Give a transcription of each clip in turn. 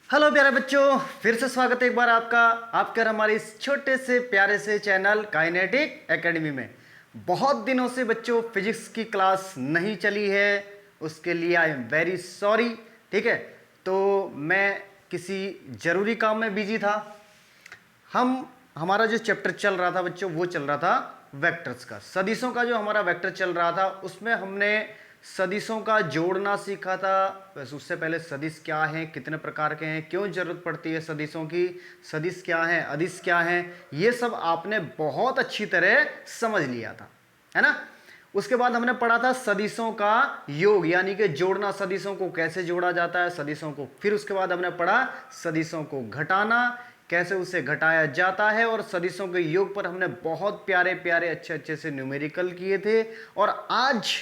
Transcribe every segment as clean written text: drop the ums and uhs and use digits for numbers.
Hello प्यारे बच्चों, फिर से स्वागत है एक बार आपका आपके और हमारे इस छोटे से प्यारे से चैनल काइनेटिक एकेडमी में। बहुत दिनों से बच्चों फिजिक्स की क्लास नहीं चली है, उसके लिए आई एम वेरी सॉरी। ठीक है, तो मैं किसी ज़रूरी काम में बिजी था। हमारा जो चैप्टर चल रहा था बच्चों, वो चल रहा था वेक्टर्स का, सदिशों का जो हमारा वेक्टर चल रहा था, उसमें हमने सदिशों का जोड़ना सीखा था। वैसे उससे पहले सदिश क्या हैं, कितने प्रकार के हैं, क्यों जरूरत पड़ती है सदिशों की, सदिश क्या हैं, अदिश क्या हैं, ये सब आपने बहुत अच्छी तरह समझ लिया था, है ना। उसके बाद हमने पढ़ा था सदिशों का योग, यानी कि जोड़ना, सदिशों को कैसे जोड़ा जाता है सदिशों को। फिर उसके बाद हमने पढ़ा सदिशों को घटाना, कैसे उसे घटाया जाता है, और सदिशों के योग पर हमने बहुत प्यारे प्यारे अच्छे अच्छे से न्यूमेरिकल किए थे। और आज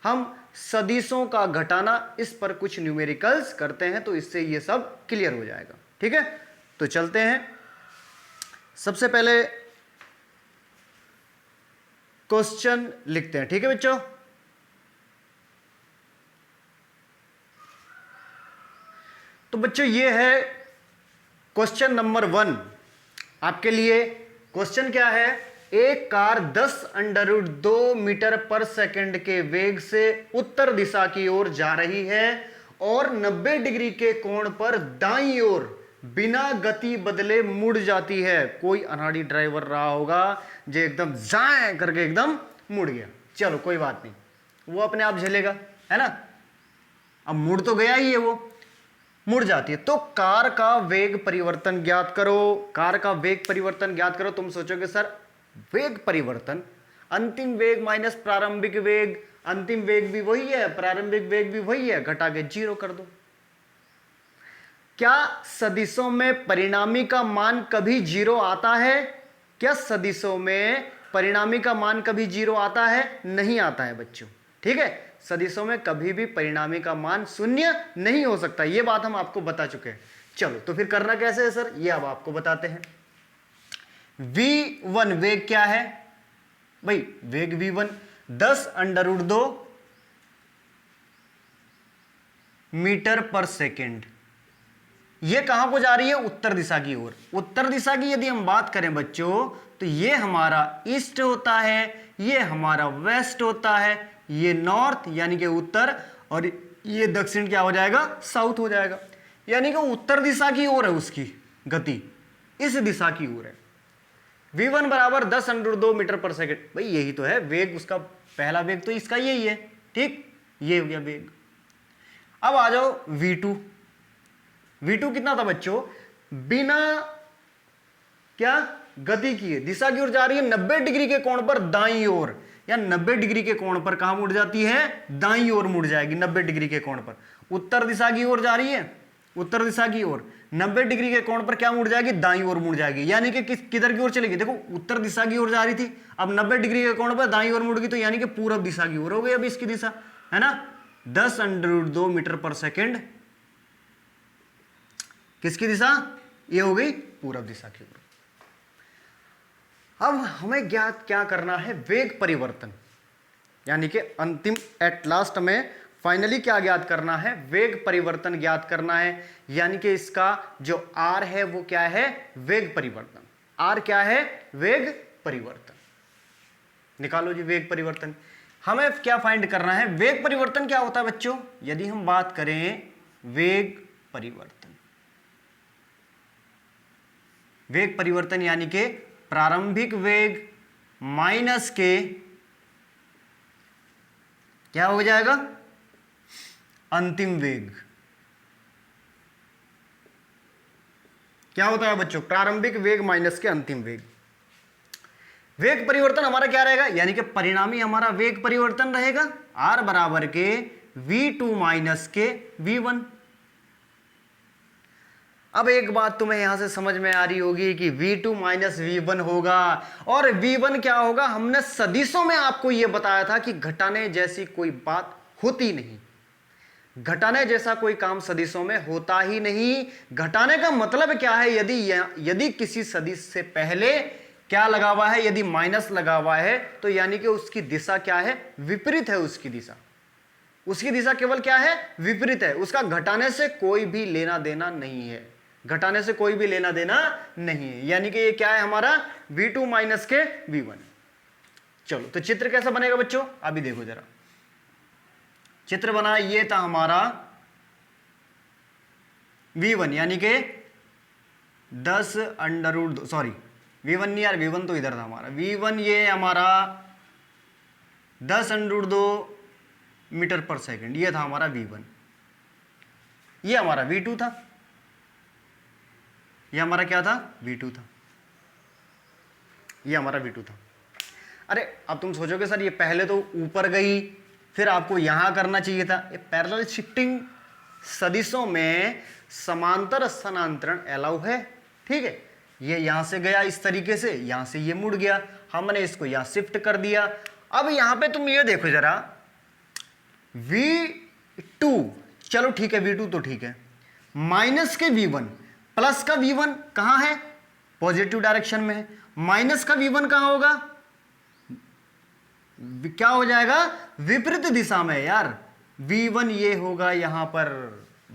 हम सदिशों का घटाना, इस पर कुछ न्यूमेरिकल्स करते हैं, तो इससे ये सब क्लियर हो जाएगा। ठीक है, तो चलते हैं। सबसे पहले क्वेश्चन लिखते हैं। ठीक है बच्चों, तो बच्चों ये है क्वेश्चन नंबर 1 आपके लिए। क्वेश्चन क्या है, एक कार 10√2 मीटर पर सेकंड के वेग से उत्तर दिशा की ओर जा रही है और 90 डिग्री के कोण पर दाईं ओर बिना गति बदले मुड़ जाती है। कोई अनाड़ी ड्राइवर रहा होगा जो एकदम जाए करके एकदम मुड़ गया। चलो कोई बात नहीं, वो अपने आप झेलेगा, है ना। अब मुड़ तो गया ही है, वो मुड़ जाती है। तो कार का वेग परिवर्तन ज्ञात करो। कार का वेग परिवर्तन ज्ञात करो। तुम सोचोगे सर वेग परिवर्तन, अंतिम वेग माइनस प्रारंभिक वेग, अंतिम वेग भी वही है, प्रारंभिक वेग भी वही है, घटा के 0 कर दो। क्या सदिशों में परिणामी का मान कभी 0 आता है? क्या सदिशों में परिणामी का मान कभी 0 आता है? नहीं आता है बच्चों। ठीक है, सदिशों में कभी भी परिणामी का मान 0 नहीं हो सकता, यह बात हम आपको बता चुके हैं। चलो तो फिर करना कैसे है सर, ये अब आपको बताते हैं। v1 वेग क्या है भाई, वेग v1 10√2 मीटर पर सेकेंड। ये कहां को जा रही है? उत्तर दिशा की ओर। उत्तर दिशा की यदि हम बात करें बच्चों, तो ये हमारा ईस्ट होता है, ये हमारा वेस्ट होता है, ये नॉर्थ यानी कि उत्तर, और ये दक्षिण क्या हो जाएगा? साउथ हो जाएगा। यानी कि उत्तर दिशा की ओर है उसकी गति, इस दिशा की ओर है। v1 बराबर 10√2 मीटर पर सेकेंड। भाई यही तो है वेग, उसका पहला वेग तो इसका यही है। ठीक, ये हो गया वेग। अब आ जाओ v2। v2 कितना था बच्चों? बिना क्या गति किए दिशा की ओर जा रही है, 90 डिग्री के कोण पर दाईं ओर, या 90 डिग्री के कोण पर कहां मुड़ जाती है? दाईं ओर मुड़ जाएगी। 90 डिग्री के कोण पर उत्तर दिशा की ओर जा रही है, उत्तर दिशा की ओर 90 डिग्री के कोण पर क्या मुड़ जाएगी? दाईं ओर मुड़ जाएगी। यानी कि किधर की ओर चलेगी? देखो उत्तर दिशा की ओर जा रही थी, अब 90 डिग्री के कोण पर दाईं ओर मुड़ गई, तो यानी कि पूरब दिशा की ओर हो गई अब इसकी दिशा, है ना। 10√2 मीटर पर सेकेंड किसकी दिशा? ये हो गई पूरब दिशा की ओर। अब हमें ज्ञात क्या करना है? वेग परिवर्तन, यानी कि अंतिम एट लास्ट में फाइनली क्या ज्ञात करना है? वेग परिवर्तन ज्ञात करना है। यानी कि इसका जो r है वो क्या है? वेग परिवर्तन। r क्या है? वेग परिवर्तन। निकालो जी वेग परिवर्तन। हमें क्या फाइंड करना है? वेग परिवर्तन क्या होता है बच्चों? यदि हम बात करें वेग परिवर्तन, वेग परिवर्तन यानी कि प्रारंभिक वेग माइनस के क्या हो जाएगा? अंतिम वेग। क्या होता है बच्चों? प्रारंभिक वेग माइनस के अंतिम वेग। वेग परिवर्तन हमारा क्या रहेगा? यानी कि परिणामी हमारा वेग परिवर्तन रहेगा r बराबर के v2 माइनस के v1। अब एक बात तुम्हें यहां से समझ में आ रही होगी कि v2 माइनस v1 होगा, और v1 क्या होगा? हमने सदिशों में आपको यह बताया था कि घटाने जैसी कोई बात होती नहीं, घटाने जैसा कोई काम सदिशों में होता ही नहीं। घटाने का मतलब क्या है? यदि किसी सदिश से पहले क्या लगा हुआ है? यदि माइनस लगा हुआ है, तो यानी कि उसकी दिशा क्या है? विपरीत है उसकी दिशा। उसकी दिशा केवल क्या है? विपरीत है। उसका घटाने से कोई भी लेना देना नहीं है। घटाने से कोई भी लेना देना नहीं है, यानी कि ये क्या है हमारा V2 माइनस के V1। चलो तो चित्र कैसा बनेगा बच्चों, अभी देखो जरा चित्र बना, ये था हमारा V1 यानी कि 10 अंडर रूट 2, सॉरी V1 नहीं यार, V1 तो इधर था हमारा, V1 ये हमारा 10 अंडर रूट 2 मीटर पर सेकंड, ये था हमारा V1। ये हमारा V2 था, ये हमारा क्या था V2 था, ये हमारा V2 था। अरे अब तुम सोचोगे सर ये पहले तो ऊपर गई फिर आपको यहां करना चाहिए था। ये पैरेलल शिफ्टिंग सदिशों में समांतर स्थानांतरण अलाउ है, ठीक है। ये यहां से गया इस तरीके से, यहां से ये मुड़ गया, हमने इसको यहां शिफ्ट कर दिया। अब यहां पे तुम ये देखो जरा V2, चलो ठीक है V2 तो ठीक है, माइनस के V1 प्लस का V1 कहां है, पॉजिटिव डायरेक्शन में है, माइनस का V1 कहां होगा, क्या हो जाएगा विपरीत दिशा में यार, V1 ये होगा यहां पर।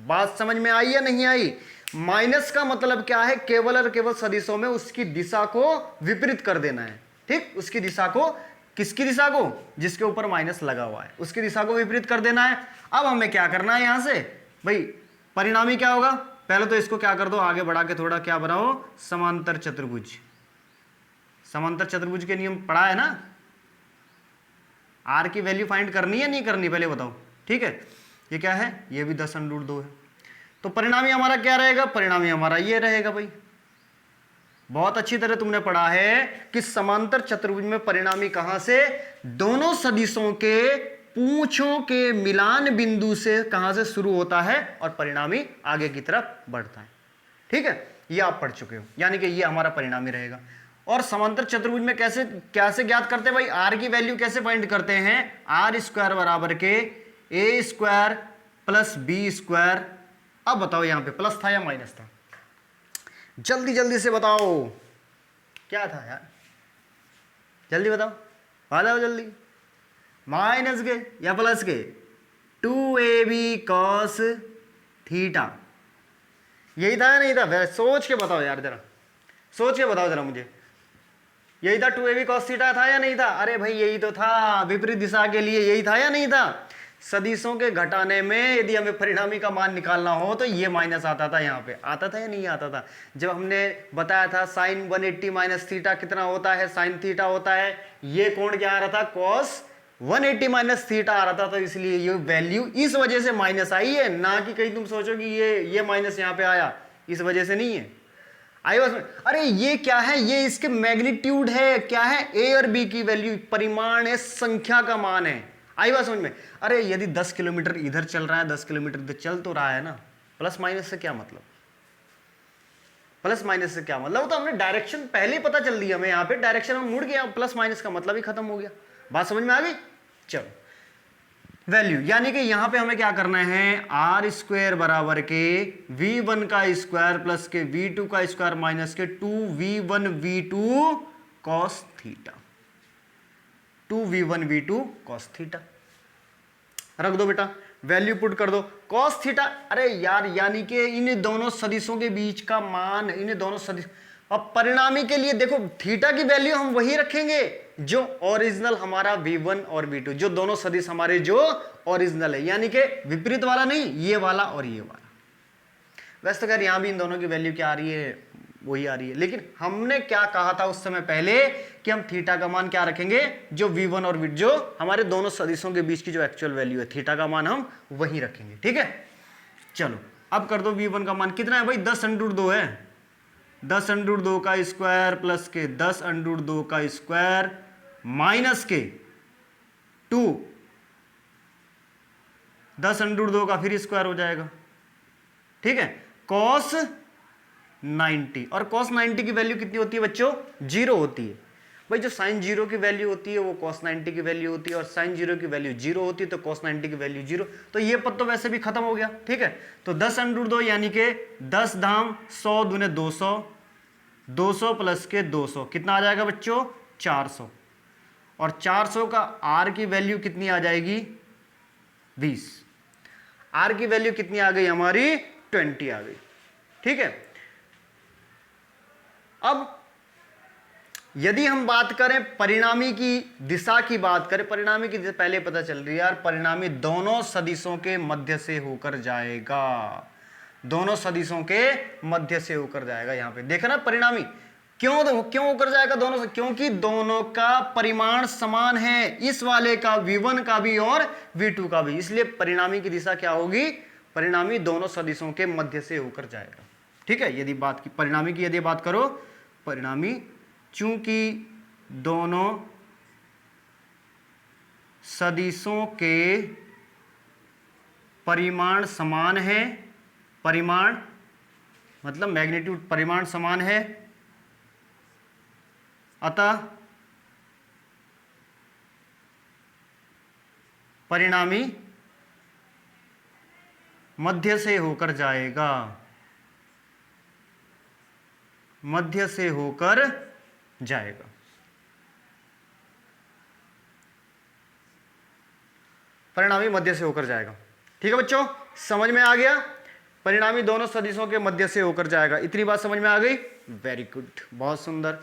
बात समझ में आई या नहीं आई? माइनस का मतलब क्या है, केवल और केवल सदिशों में उसकी दिशा को विपरीत कर देना है, ठीक। उसकी दिशा को, किसकी दिशा को, जिसके ऊपर माइनस लगा हुआ है उसकी दिशा को विपरीत कर देना है। अब हमें क्या करना है यहां से भाई, परिणामी क्या होगा, पहले तो इसको क्या कर दो आगे बढ़ा के थोड़ा क्या बनाओ, समांतर चतुर्भुज। समांतर चतुर्भुज के नियम पढ़ा है ना, आर की वैल्यू फाइंड करनी है नहीं करनी पहले बताओ, ठीक है। ये क्या है, ये भी 10 अंडर रूट 2 है, तो परिणामी हमारा क्या रहेगा, परिणामी हमारा ये रहेगा भाई। बहुत अच्छी तरह तुमने पढ़ा है कि समांतर चतुर्भुज में परिणामी कहां से, दोनों सदिशों के पूंछों के मिलान बिंदु से कहां से शुरू होता है और परिणामी आगे की तरफ बढ़ता है, ठीक है। ये आप पढ़ चुके हो, यानी कि ये हमारा परिणामी रहेगा। और समांतर चतुर्भुज में कैसे ज्ञात करते हैं भाई, आर की वैल्यू कैसे फाइंड करते हैं, आर स्क्वायर बराबर के ए स्क्वायर प्लस बी स्क्वायर। अब बताओ यहां पे प्लस था या माइनस था, जल्दी जल्दी से बताओ क्या था यार, जल्दी बताओ, बताओ जल्दी, माइनस के या प्लस के, 2ab cos थीटा, यही था या नहीं था, सोच के बताओ यार जरा, सोच के बताओ जरा मुझे, यही था 2ab cos थीटा था या नहीं था? अरे भाई यही तो था, विपरीत दिशा के लिए यही था या नहीं था? सदिशों के घटाने में यदि हमें परिणामी का मान निकालना हो तो ये माइनस आता था, यहाँ पे आता था या नहीं आता था? जब हमने बताया था साइन 180 माइनस थीटा कितना होता है, साइन थीटा होता है, ये कोण क्या आ रहा था, कॉस 180 माइनस थीटा आ रहा था, तो इसलिए ये वैल्यू इस वजह से माइनस आई है, ना कि कहीं तुम सोचो कि ये माइनस यहाँ पे आया इस वजह से नहीं है। आई बस, अरे ये क्या है, ये इसके मैग्नीट्यूड है, क्या है, ए और बी की वैल्यू, परिमाण है, संख्या का मान है। आई बात समझ में? अरे यदि 10 किलोमीटर इधर चल रहा है, 10 किलोमीटर इधर चल तो रहा है ना, प्लस माइनस से क्या मतलब, प्लस माइनस से क्या मतलब, तो हमने डायरेक्शन पहले ही पता चल दिया हमें, यहाँ पे डायरेक्शन में मुड़ गया, प्लस माइनस का मतलब ही खत्म हो गया। बात समझ में आ गई? चलो वैल्यू, यानी कि यहां पे हमें क्या करना है, आर स्क्वायर बराबर के v1 का स्क्वायर प्लस के v2 का स्क्वायर माइनस के 2v1 v2 cos theta, 2v1 v2 cos theta रख दो बेटा, वैल्यू पुट कर दो cos थीटा। अरे यार यानी कि इन दोनों सदिशों के बीच का मान, इन दोनों सदिश, अब परिणामी के लिए देखो थीटा की वैल्यू हम वही रखेंगे जो ओरिजिनल हमारा v1 और v2, जो दोनों सदिश हमारे जो ओरिजिनल है, यानी कि विपरीत वाला नहीं, ये वाला और ये वाला। वैसे तो खैर यहां भी इन दोनों की वैल्यू क्या आ रही है, वही आ रही है, लेकिन हमने क्या कहा था उस समय पहले कि हम थीटा का मान क्या रखेंगे, जो v1 और v2 जो हमारे दोनों सदिशों के बीच की जो एक्चुअल वैल्यू है, थीटा का मान हम वही रखेंगे, ठीक है। चलो अब कर दो, v1 का मान कितना है भाई, 10 अंडर 2 है, 10 अंडर 2 का स्क्वायर प्लस के 10 अंडर 2 का स्क्वायर माइनस के 2, 10 अंडर 2 का फिर स्क्वायर हो जाएगा, ठीक है, कॉस 90। और कॉस 90 की वैल्यू कितनी होती है बच्चों, 0 होती है भाई। जो साइन 0 की वैल्यू होती है वो कॉस 90 की वैल्यू होती है, और साइन 0 की वैल्यू 0 होती है तो कॉस 90 की वैल्यू 0, तो ये पद तो वैसे भी खत्म हो गया, ठीक है। तो 10 अंडर 2 यानी कि 10 धाम 100 दूने 200, 200 प्लस के 200 कितना आ जाएगा बच्चों, 400, और 400 का आर की वैल्यू कितनी आ जाएगी, 20, आर की वैल्यू कितनी आ गई हमारी, 20 आ गई, ठीक है। अब यदि हम बात करें परिणामी की दिशा की बात करें, परिणामी की दिशा पहले पता चल रही है यार, परिणामी दोनों सदिशों के मध्य से होकर जाएगा, दोनों सदिशों के मध्य से होकर जाएगा। यहां पे देखा ना परिणामी क्यों होकर जाएगा दोनों से, क्योंकि दोनों का परिमाण समान है, इस वाले का V1 का भी और V2 का भी, इसलिए परिणामी की दिशा क्या होगी, परिणामी दोनों सदिशों के मध्य से होकर जाएगा। ठीक है, यदि बात की परिणामी की यदि बात करो, परिणामी चूंकि दोनों सदिशों के परिमाण समान है, परिमाण मतलब मैग्नीट्यूड, परिमाण समान है, अतः परिणामी मध्य से होकर जाएगा, मध्य से होकर जाएगा। परिणामी मध्य से होकर जाएगा। ठीक है बच्चों, समझ में आ गया, परिणामी दोनों सदिशों के मध्य से होकर जाएगा, इतनी बात समझ में आ गई। वेरी गुड, बहुत सुंदर।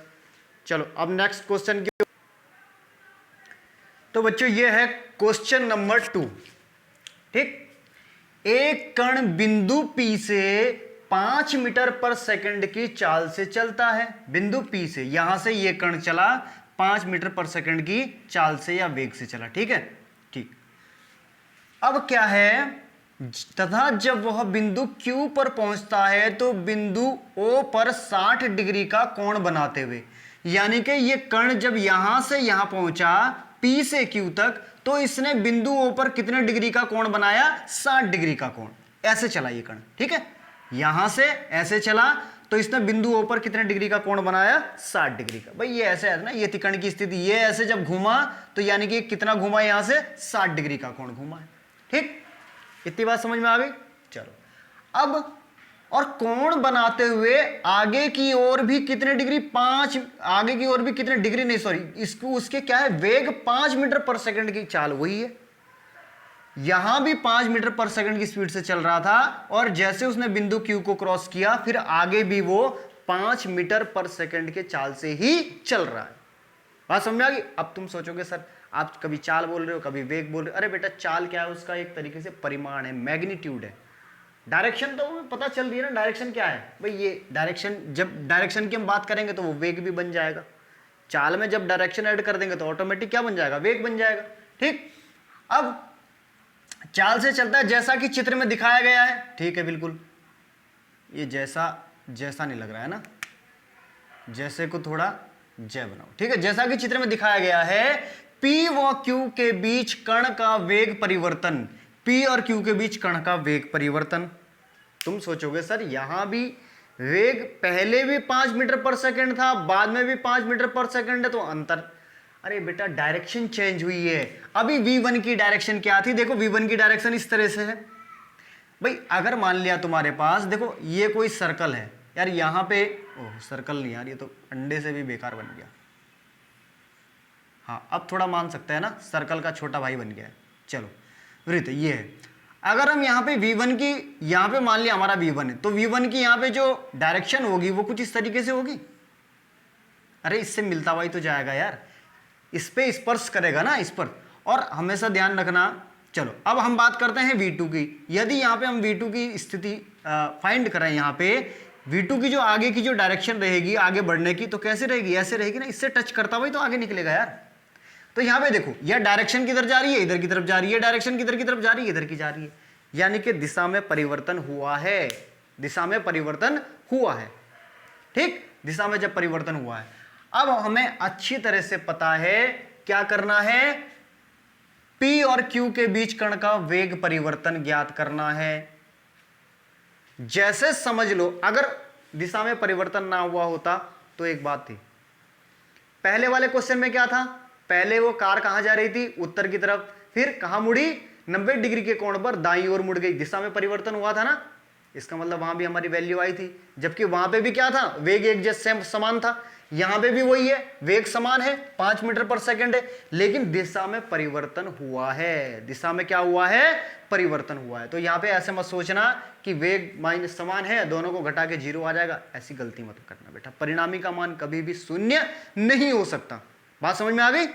चलो अब नेक्स्ट क्वेश्चन की, तो बच्चों ये है क्वेश्चन नंबर 2। ठीक, एक कण बिंदु P से 5 मीटर पर सेकंड की चाल से चलता है, बिंदु P से, यहां से ये कण चला 5 मीटर पर सेकंड की चाल से या वेग से चला। ठीक है, ठीक। अब क्या है, तथा जब वह बिंदु Q पर पहुंचता है तो बिंदु O पर 60 डिग्री का कोण बनाते हुए, यानी कि ये कण जब यहां से यहां पहुंचा P से Q तक, तो इसने बिंदु O पर कितने डिग्री का कोण बनाया, 60 डिग्री का कोण, ऐसे चला ये कण। ठीक है, यहां से ऐसे चला तो इसने बिंदु O पर कितने डिग्री का कोण बनाया, 60 डिग्री का। भाई ये ऐसे है ना, ये थी कण की स्थिति, ये ऐसे जब घूमा तो यानी कि कितना घूमा, यहां से 60 डिग्री का कोण घूमा है। ठीक, इतनी बात समझ में आ गई। चलो अब, और कोण बनाते हुए आगे की ओर भी कितने डिग्री, 5, आगे की ओर भी कितने डिग्री नहीं, सॉरी, इसको उसके क्या है, वेग 5 मीटर पर सेकंड की चाल वही है, यहां भी 5 मीटर पर सेकंड की स्पीड से चल रहा था, और जैसे उसने बिंदु Q को क्रॉस किया फिर आगे भी वो 5 मीटर पर सेकंड के चाल से ही चल रहा है। बात समझ में आ गई। अब तुम सोचोगे सर आप कभी चाल बोल रहे हो कभी वेग बोल रहे हो, अरे बेटा चाल क्या है, उसका एक तरीके से परिमाण है, मैग्नीट्यूड है। डायरेक्शन तो पता चल रही है ना, डायरेक्शन क्या है भाई, ये डायरेक्शन, जब डायरेक्शन की हम बात करेंगे तो वो वेग भी बन जाएगा, चाल में जब डायरेक्शन ऐड कर देंगे तो ऑटोमेटिक क्या बन जाएगा, वेग बन जाएगा। ठीक, अब चाल से चलता है जैसा कि चित्र में दिखाया गया है। ठीक है, बिल्कुल, ये जैसा नहीं लग रहा है ना, जैसे को थोड़ा जय बनाओ। ठीक है, जैसा कि चित्र में दिखाया गया है, P व Q के बीच कण का वेग परिवर्तन, P और Q के बीच कण का वेग परिवर्तन। तुम सोचोगे सर यहां भी वेग पहले भी 5 मीटर पर सेकंड था, बाद में भी 5 मीटर पर सेकंड है, तो अंतर, अरे बेटा डायरेक्शन चेंज हुई है। अभी V1 की डायरेक्शन क्या थी, देखो V1 की डायरेक्शन इस तरह से है। भाई अगर मान लिया तुम्हारे पास, देखो ये कोई सर्कल है यार, यहां पे, ओह सर्कल नहीं यार, ये तो अंडे से भी बेकार बन गया। हाँ अब थोड़ा मान सकते हैं ना, सर्कल का छोटा भाई बन गया है। चलो वृत्त ये है, अगर हम यहाँ पे V1 की, यहाँ पे मान लिया हमारा V1 है, तो V1 की यहाँ पे जो डायरेक्शन होगी वो कुछ इस तरीके से होगी। अरे इससे मिलता हुआ ही तो जाएगा यार, इस पे स्पर्श करेगा ना, इस पर। और हमेशा ध्यान रखना, चलो अब हम बात करते हैं V2 की। यदि यहाँ पे हम V2 की स्थिति फाइंड करें, यहाँ पे V2 की जो आगे की जो डायरेक्शन रहेगी आगे बढ़ने की, तो कैसे रहेगी, ऐसे रहेगी ना, इससे टच करता हुआ ही तो आगे निकलेगा यार। तो यहाँ पे देखो यह डायरेक्शन किधर जा रही है, इधर की तरफ जा रही है, डायरेक्शन किधर की तरफ जा रही है, इधर की जा रही है, यानी कि दिशा में परिवर्तन हुआ है, दिशा में परिवर्तन हुआ है। ठीक, दिशा में जब परिवर्तन हुआ है, अब हमें अच्छी तरह से पता है क्या करना है, P और Q के बीच कण का वेग परिवर्तन ज्ञात करना है। जैसे समझ लो अगर दिशा में परिवर्तन ना हुआ होता तो एक बात थी, पहले वाले क्वेश्चन में क्या था, पहले वो कार कहां जा रही थी, उत्तर की तरफ, फिर कहां मुड़ी, 90 डिग्री के कोण पर दाईं ओर मुड़ गई, दिशा में परिवर्तन हुआ था ना, इसका मतलब वहां भी हमारी वैल्यू आई थी, जबकि वहां पे भी क्या था, वेग एक जैसे समान था। यहां पे भी वही है, वेग समान है 5 मीटर पर सेकंड है, लेकिन दिशा में परिवर्तन हुआ है। दिशा में क्या हुआ है? परिवर्तन हुआ है। तो यहां पे ऐसे मत सोचना कि वेग माइनस समान है, दोनों को घटा के 0 आ जाएगा, ऐसी गलती मत करना बेटा। परिणामी का मान कभी भी शून्य नहीं हो सकता। बात समझ में आ गई?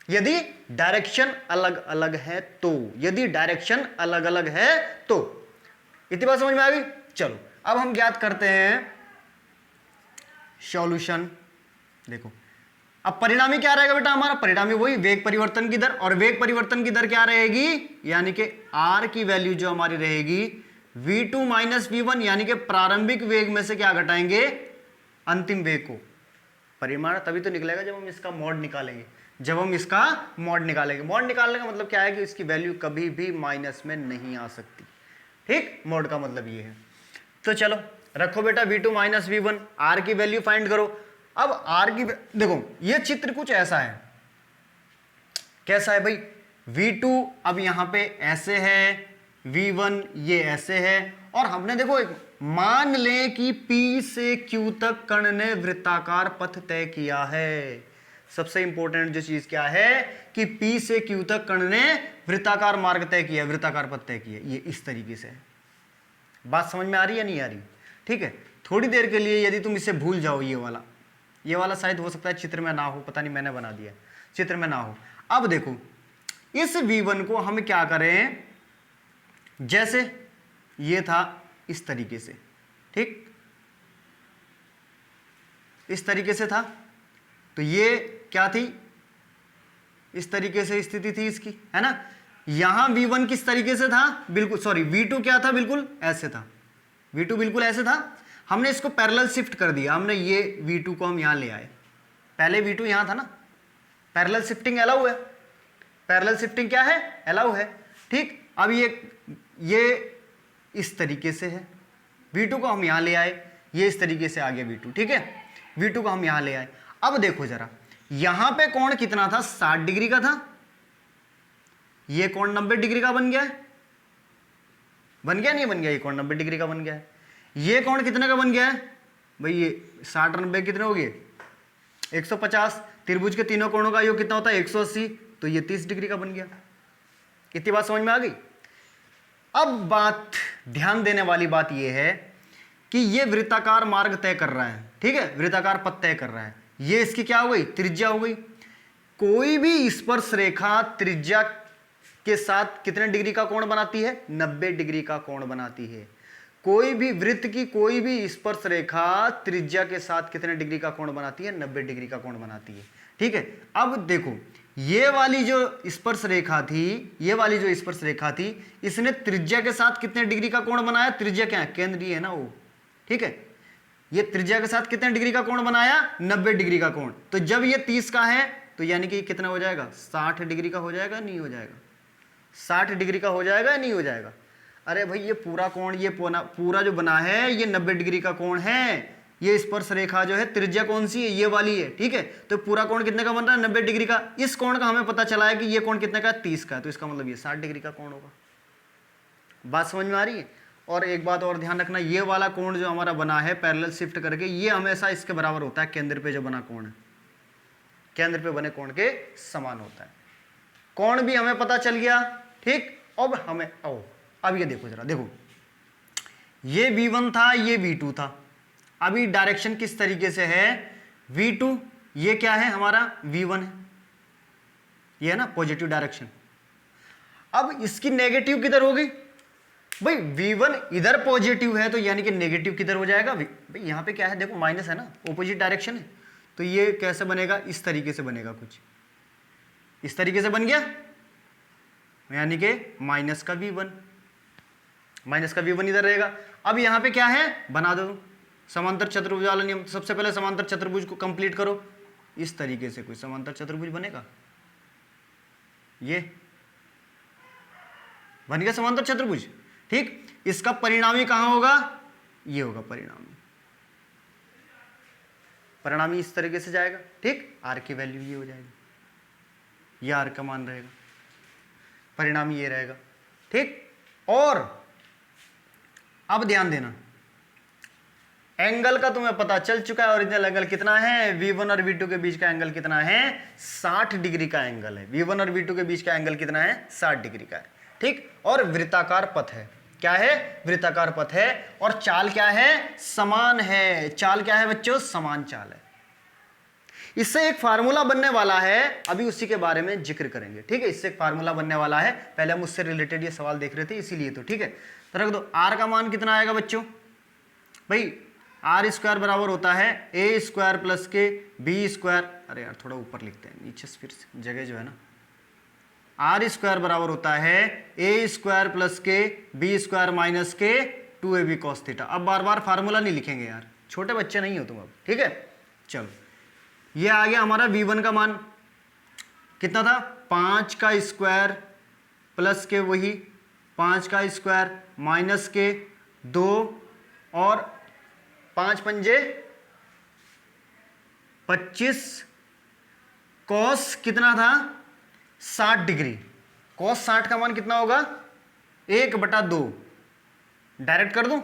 यदि डायरेक्शन अलग अलग है तो, यदि डायरेक्शन अलग अलग है तो, इतनी बात समझ में आ गई? चलो अब हम ज्ञात करते हैं सॉल्यूशन। देखो अब परिणामी क्या रहेगा बेटा हमारा? परिणामी वही वेग परिवर्तन की दर, और वेग परिवर्तन की दर क्या रहेगी? यानी कि r की वैल्यू जो हमारी रहेगी v2 माइनस v1, यानी कि प्रारंभिक वेग में से क्या घटाएंगे? अंतिम वेग को। परिमाण तभी तो निकलेगा जब हम इसका मॉड निकालेंगे, जब हम इसका मॉड निकालेंगे। मॉड निकालने का मतलब क्या है कि इसकी वैल्यू कभी भी माइनस में नहीं आ सकती। ठीक, मॉड का मतलब ये है। तो चलो रखो बेटा v2 माइनस v1, r की वैल्यू फाइंड करो। अब r की देखो ये चित्र कुछ ऐसा है, कैसा है भाई? v2 अब यहां पे ऐसे है, v1 ये ऐसे है, और हमने देखो एक मान लें कि p से q तक कण ने वृत्ताकार पथ तय किया है। सबसे इंपॉर्टेंट जो चीज क्या है कि p से q तक कण ने वृत्ताकार मार्ग तय किया, वृत्ताकार पथ तय किया। ये इस तरीके से है। बात समझ में आ रही है नहीं आ रही? ठीक है, थोड़ी देर के लिए यदि तुम इसे भूल जाओ, ये वाला शायद हो सकता है चित्र में ना हो, पता नहीं मैंने बना दिया, चित्र में ना हो। अब देखो इस v1 को हम क्या करें, जैसे ये था इस तरीके से, ठीक इस तरीके से था, तो ये क्या थी? इस तरीके से स्थिति थी इसकी, है ना। यहां v1 किस तरीके से था? बिल्कुल सॉरी, v2 क्या था? बिल्कुल ऐसे था, v2 बिल्कुल ऐसे था। हमने इसको पैरेलल शिफ्ट कर दिया, हमने ये v2 को हम यहां ले आए। पहले v2 यहां था ना, पैरेलल शिफ्टिंग अलाउ है। पैरेलल शिफ्टिंग क्या है? अलाउ है। ठीक, अब ये इस तरीके से है, v2 को हम यहां ले आए, ये इस तरीके से आ गया v2। ठीक है, v2 को हम यहां ले आए। अब देखो जरा, यहां पे कोण कितना था? 60 डिग्री का था, ये कोण 90 डिग्री का बन गया है। बन गया नहीं बन गया? ये कोण 90 डिग्री का बन गया है। ये कोण कितने का बन गया है भाई? ये 60 और 90 कितने हो गए? 150। त्रिभुज के तीनों कोणों का योग कितना होता है? 180, तो ये 30 डिग्री का बन गया। इतनी बात समझ में आ गई? अब बात ध्यान देने वाली बात यह है कि ये वृत्ताकार मार्ग तय कर रहा है, ठीक है, वृत्ताकार पथ तय कर रहा है। ये इसकी क्या हो गई? त्रिज्या हो गई। कोई भी स्पर्श रेखा त्रिज्या के साथ कितने डिग्री का कोण बनाती है? 90 डिग्री का कोण बनाती है। कोई भी वृत्त की कोई भी स्पर्श रेखा त्रिज्या के साथ कितने डिग्री का कोण बनाती है? 90 डिग्री का कोण बनाती है। ठीक है, अब देखो ये वाली जो स्पर्श रेखा थी, ये वाली जो स्पर्श रेखा थी, इसने त्रिज्या के साथ कितने डिग्री का कोण बनाया? त्रिज्या क्या है? केंद्रीय है ना वो। ठीक है, ये त्रिज्या के साथ कितने डिग्री का कोण बनाया? 90 डिग्री का कोण। तो जब ये 30 का है तो यानी कि कितना हो जाएगा? 60 डिग्री का हो जाएगा, नहीं हो जाएगा? 60 डिग्री का हो जाएगा, नहीं हो जाएगा? अरे भाई ये पूरा कोण, ये पूरा जो बना है ये 90 डिग्री का कोण है। ये स्पर्श रेखा जो है त्रिज्या कौन सी है? ये वाली है। ठीक है, तो पूरा कोण कितने का बन रहा है? 90 डिग्री का। इस कोण का हमें पता चला है कि ये कोण कितने का? 30 का है, तो इसका मतलब ये 60 डिग्री का कोण होगा। बात समझ में आ रही है? और एक बात और ध्यान रखना, ये वाला कोण जो हमारा बना है पैरेलल शिफ्ट करके, ये हमेशा इसके बराबर होता है केंद्र पे जो बना कोण है, केंद्र पे बने कोण के समान होता है। कोण भी हमें पता चल गया। ठीक, अब हमें अब ये देखो जरा, देखो ये v1 था, ये v2 था। अभी डायरेक्शन किस तरीके से है? v2 ये क्या है हमारा? v1 है, ये है ना पॉजिटिव डायरेक्शन। अब इसकी नेगेटिव किधर होगी भाई? v1 इधर पॉजिटिव है तो यानी कि नेगेटिव किधर हो जाएगा भाई? यहां पे क्या है? देखो माइनस है ना, ऑपोजिट डायरेक्शन है, तो ये कैसे बनेगा? इस तरीके से बनेगा, कुछ इस तरीके से बन गया, यानी कि माइनस का v1, माइनस का v1 इधर रहेगा। अब यहां पे क्या है? बना दो समांतर चतुर्भुज वाला नियम। सबसे पहले समांतर चतुर्भुज को कंप्लीट करो। इस तरीके से कोई समांतर चतुर्भुज बनेगा, ये बन गया समांतर चतुर्भुज। ठीक, इसका परिणामी कहां होगा? ये होगा परिणामी। परिणामी इस तरीके से जाएगा। ठीक, आर की वैल्यू ये हो जाएगी, ये आर का मान रहेगा, परिणामी ये रहेगा। ठीक, और अब ध्यान देना, एंगल का तुम्हें पता चल चुका है, ओरिजिनल एंगल कितना है, V1 और V2 के बीच का एंगल कितना है, 60 डिग्री का एंगल है। V1 और V2 के बीच का एंगल कितना है, 60 डिग्री का है, ठीक। और वृत्ताकार पथ है, क्या है, वृत्ताकार पथ है। और चाल क्या है, समान है। चाल क्या है बच्चों, समान चाल है। इससे एक फार्मूला बनने वाला है, अभी उसी के बारे में जिक्र करेंगे, ठीक है। इससे एक फार्मूला बनने वाला है, पहले हम उससे रिलेटेड ये सवाल देख रहे थे इसीलिए, तो ठीक है। तो रख दो, आर का मान कितना आएगा बच्चों, भाई आर स्क्वायर बराबर होता है ए स्क्वायर प्लस के बी स्क्वायर, अरे यार थोड़ा ऊपर लिखते हैं, नीचे फिर जगह जो है ना, आर स्क्वायर बराबर होता है ए स्क्वायर प्लस के बी स्क्वायर माइनस के 2ab cos थीटा। अब बार बार फार्मूला नहीं लिखेंगे यार, छोटे बच्चे नहीं हो तुम अब, ठीक है। चलो, ये आ गया हमारा V1 का मान कितना था, 5 का स्क्वायर प्लस के वही 5 का स्क्वायर माइनस के 2 और 5 पंजे 25 कॉस कितना था, 60 डिग्री। कॉस 60 का मान कितना होगा, 1/2। डायरेक्ट कर दूं,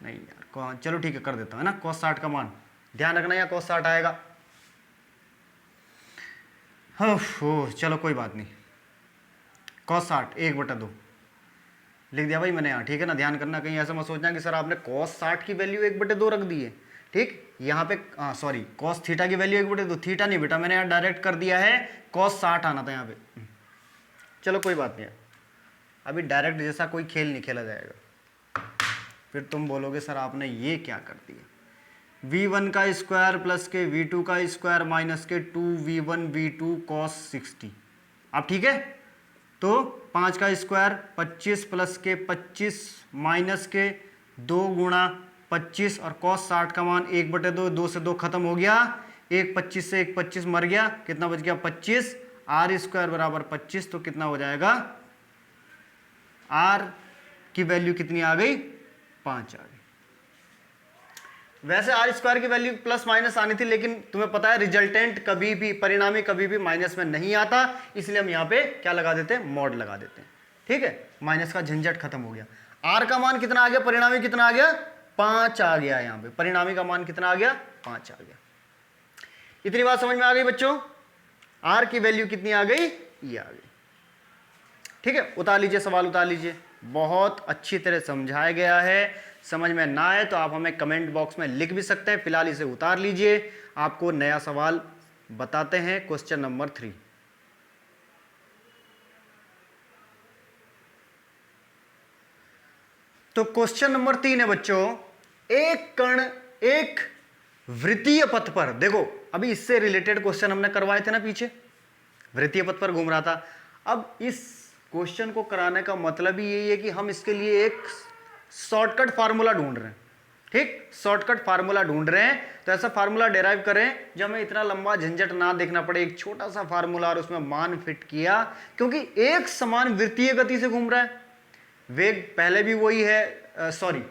नहीं यार चलो ठीक है कर देता हूं, है ना। कॉस 60 का मान ध्यान रखना, या कॉस 60 आएगा। हो चलो कोई बात नहीं, कॉस 60 1/2 लिख दिया भाई मैंने यहाँ, ठीक है ना। ध्यान करना, कहीं ऐसा मत सोचना कि सर आपने कॉस 60 की वैल्यू 1/2 रख दी है, ठीक। यहाँ पे सॉरी कॉस थीटा की वैल्यू 1/2, थीटा नहीं बेटा, मैंने यहाँ डायरेक्ट कर दिया है, कॉस 60 आना था यहाँ पे। चलो कोई बात नहीं है, अभी डायरेक्ट जैसा कोई खेल नहीं खेला जाएगा, फिर तुम बोलोगे सर आपने ये क्या कर दिया। V1 का स्क्वायर प्लस के V2 का स्क्वायर माइनस के 2V1 V2 cos 60। अब ठीक है, तो 5 का स्क्वायर 25 प्लस के 25 माइनस के 2 गुणा 25 और cos 60 का मान 1/2, 2 से 2 खत्म हो गया, 1 25 से 1 25 मर गया, कितना बच गया 25। आर स्क्वायर बराबर 25, तो कितना हो जाएगा, आर की वैल्यू कितनी आ गई, 5 आ गई। वैसे आर स्क्वायर की वैल्यू प्लस माइनस आनी थी, लेकिन तुम्हें पता है रिजल्टेंट कभी भी, परिणामी कभी भी माइनस में नहीं आता, इसलिए हम यहाँ पे क्या लगा देते हैं, मॉड लगा देते हैं, ठीक है। माइनस का झंझट खत्म हो गया। आर का मान कितना आ गया, परिणामी कितना आ गया, 5 आ गया। यहाँ पे परिणामी का मान कितना आ गया, 5 आ गया। इतनी बात समझ में आ गई बच्चों, आर की वैल्यू कितनी आ गई, ये आ गई, ठीक है। उतार लीजिए, सवाल उतार लीजिए, बहुत अच्छी तरह समझाया गया है। समझ में ना आए तो आप हमें कमेंट बॉक्स में लिख भी सकते हैं, फिलहाल इसे उतार लीजिए। आपको नया सवाल बताते हैं, क्वेश्चन नंबर 3। तो क्वेश्चन नंबर 3 है बच्चों, एक कण एक वृत्तीय पथ पर, देखो अभी इससे रिलेटेड क्वेश्चन हमने करवाए थे ना पीछे, वृत्तीय पथ पर घूम रहा था। अब इस क्वेश्चन को कराने का मतलब ही यही है कि हम इसके लिए एक शॉर्टकट फार्मूला ढूंढ रहे हैं, ठीक। शॉर्टकट फार्मूला ढूंढ रहे हैं, तो ऐसा फार्मूला डेराइव करें जो हमें इतना लंबा झंझट ना देखना पड़े, एक छोटा सा फार्मूला और उसमें मान फिट किया, क्योंकि एक समान वृत्तीय गति से घूम रहा है। वेग पहले भी वही है, सॉरी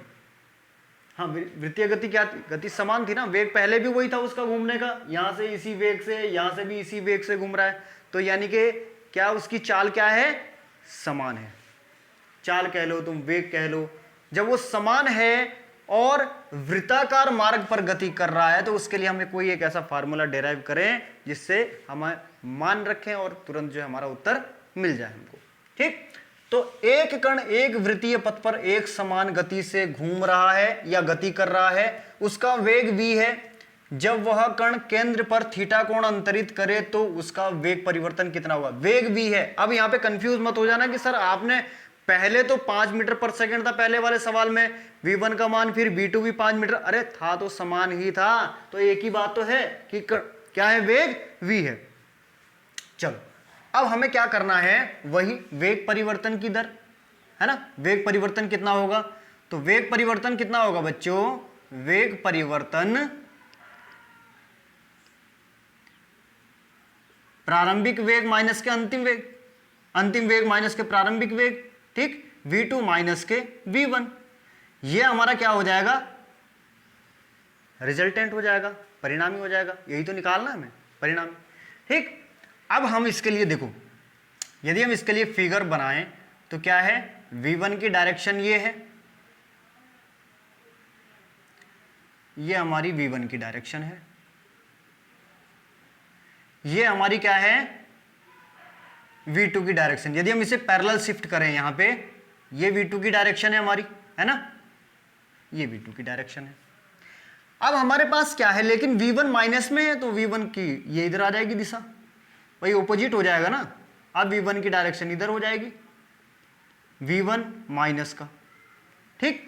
हाँ, वृत्तीय गति क्या थी, गति समान थी ना, वेग पहले भी वही था उसका घूमने का, यहां से इसी वेग से, यहां से भी इसी वेग से घूम रहा है, तो यानी कि क्या उसकी चाल क्या है, समान है। चाल कह लो तुम, वेग कह लो, जब वो समान है और वृत्ताकार मार्ग पर गति कर रहा है, तो उसके लिए हमें कोई एक ऐसा फार्मूला डेराइव करें जिससे हम मान रखें और तुरंत जो हमारा उत्तर मिल जाए हमको, ठीक। तो एक कण एक वृत्तीय पथ पर एक समान गति से घूम रहा है या गति कर रहा है, उसका वेग v है। जब वह कण केंद्र पर थीटा कोण अंतरित करे तो उसका वेग परिवर्तन कितना होगा, वेग v है। अब यहां पे कंफ्यूज मत हो जाना कि सर आपने पहले तो 5 मीटर पर सेकंड था पहले वाले सवाल में, v1 का मान फिर v2 भी 5 मीटर, अरे था तो समान ही था, तो एक ही बात तो है कि क्या है, वेग v है। चलो अब हमें क्या करना है, वही वेग परिवर्तन की दर है ना, वेग परिवर्तन कितना होगा, तो वेग परिवर्तन कितना होगा बच्चों, वेग परिवर्तन प्रारंभिक वेग माइनस के अंतिम वेग, अंतिम वेग माइनस के प्रारंभिक वेग, ठीक। v2 माइनस के v1, ये हमारा क्या हो जाएगा, रिजल्टेंट हो जाएगा, परिणामी हो जाएगा, यही तो निकालना है हमें, परिणामी, ठीक। अब हम इसके लिए देखो, यदि हम इसके लिए फिगर बनाएं तो क्या है, v1 की डायरेक्शन ये है, ये हमारी v1 की डायरेक्शन है, ये हमारी क्या है v2 की डायरेक्शन। यदि हम इसे पैरेलल शिफ्ट करें यहां पे, ये v2 की डायरेक्शन है हमारी, है ना, ये v2 की डायरेक्शन है। अब हमारे पास क्या है, लेकिन v1 माइनस में है तो v1 की ये इधर आ जाएगी दिशा, वही ऑपोजिट हो जाएगा ना। अब v1 की डायरेक्शन इधर हो जाएगी, v1 माइनस का, ठीक।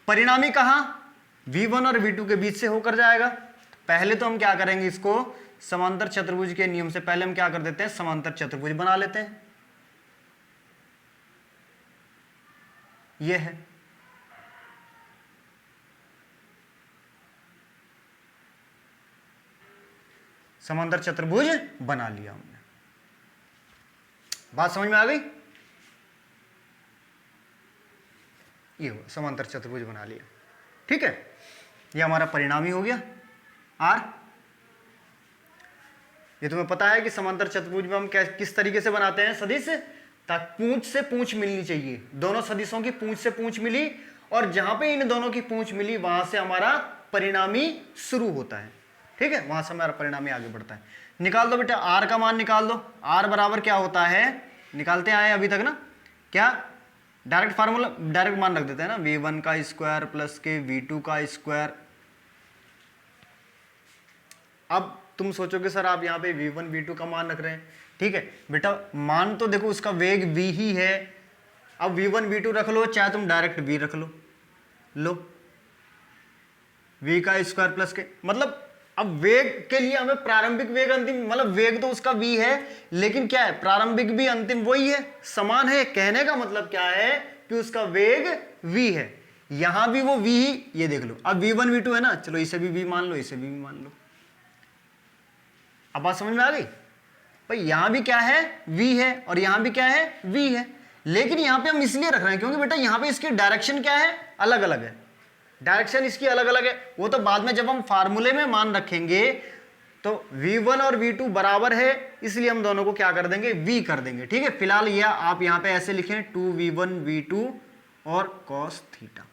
परिणामी कहां, v1 और v2 के बीच से होकर जाएगा। पहले तो हम क्या करेंगे, इसको समांतर चतुर्भुज के नियम से पहले हम क्या कर देते हैं, समांतर चतुर्भुज बना लेते हैं। ये है, समांतर चतुर्भुज बना लिया हमने। बात समझ में आ गई? ये हुआ, समांतर चतुर्भुज बना लिया, ठीक है। ये हमारा परिणामी हो गया आर। ये तुम्हें पता है कि समांतर चतुर्भुज में हम किस तरीके से बनाते हैं सदिश, ताकि पूंछ से पूंछ मिलनी चाहिए, दोनों सदिशों की पूंछ से पूंछ मिली, और जहां पे इन दोनों की पूंछ मिली वहां से हमारा परिणामी शुरू होता है, ठीक है, वहां से हमारा परिणामी आगे बढ़ता है। निकाल दो बेटा, आर का मान निकाल दो। आर बराबर क्या होता है, निकालते आए अभी तक ना, क्या डायरेक्ट फार्मूला, डायरेक्ट मान रख देते हैं ना, v1 का स्क्वायर प्लस के v2 का स्क्वायर। अब तुम सोचोगे सर आप यहाँ पे v1 v2 का मान रख रहे हैं, ठीक है बेटा, मान तो देखो उसका वेग v ही है। अब v1 v2 रख लो, चाहे तुम डायरेक्ट v रख लो v का स्क्वायर प्लस के, मतलब अब वेग के लिए हमें प्रारंभिक वेग अंतिम, मतलब वेग तो उसका v है, लेकिन क्या है, प्रारंभिक भी अंतिम वही है, समान है। कहने का मतलब क्या है कि उसका वेग v है, यहां भी वो v ही, ये देख लो। अब v1 v2 है ना, चलो इसे भी v मान लो, इसे भी v मान लो। अब बात समझ में आ गई भाई, यहां भी क्या है, v है, और यहां भी क्या है, v है, लेकिन यहां पे हम इसलिए रख रहे हैं क्योंकि बेटा यहां पे इसकी डायरेक्शन क्या है, अलग अलग है, डायरेक्शन इसकी अलग अलग है। वो तो बाद में जब हम फार्मूले में मान रखेंगे तो v1 और v2 बराबर है, इसलिए हम दोनों को क्या कर देंगे, v कर देंगे, ठीक है। फिलहाल यह आप यहां पे ऐसे लिखें 2v1 v2 और cos थीटा,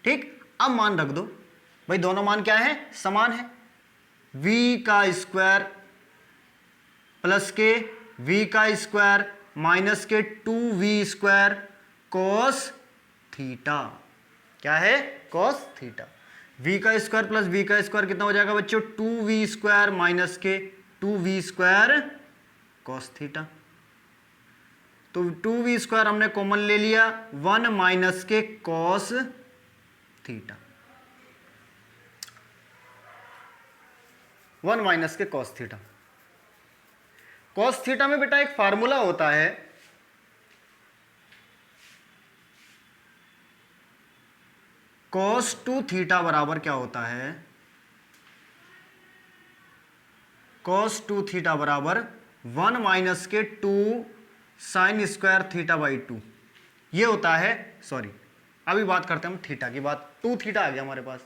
ठीक। अब मान रख दो भाई, दोनों मान क्या है, समान है, v का स्क्वायर प्लस के v का स्क्वायर माइनस के 2v स्क्वायर cos थीटा, क्या है, cos थीटा। v का स्क्वायर प्लस v का स्क्वायर कितना हो जाएगा बच्चों, 2v स्क्वायर माइनस के 2v स्क्वायर cos थीटा। तो 2v स्क्वायर हमने कॉमन ले लिया, 1 माइनस के cos थीटा, 1 माइनस के cos थीटा। cos थीटा में बेटा एक फार्मूला होता है, cos 2 थीटा बराबर क्या होता है, cos 2 थीटा बराबर 1 माइनस के 2 साइन स्क्वायर थीटा बाई 2, ये होता है। सॉरी, अभी बात करते हैं हम थीटा की बात, 2 थीटा आ गया हमारे पास।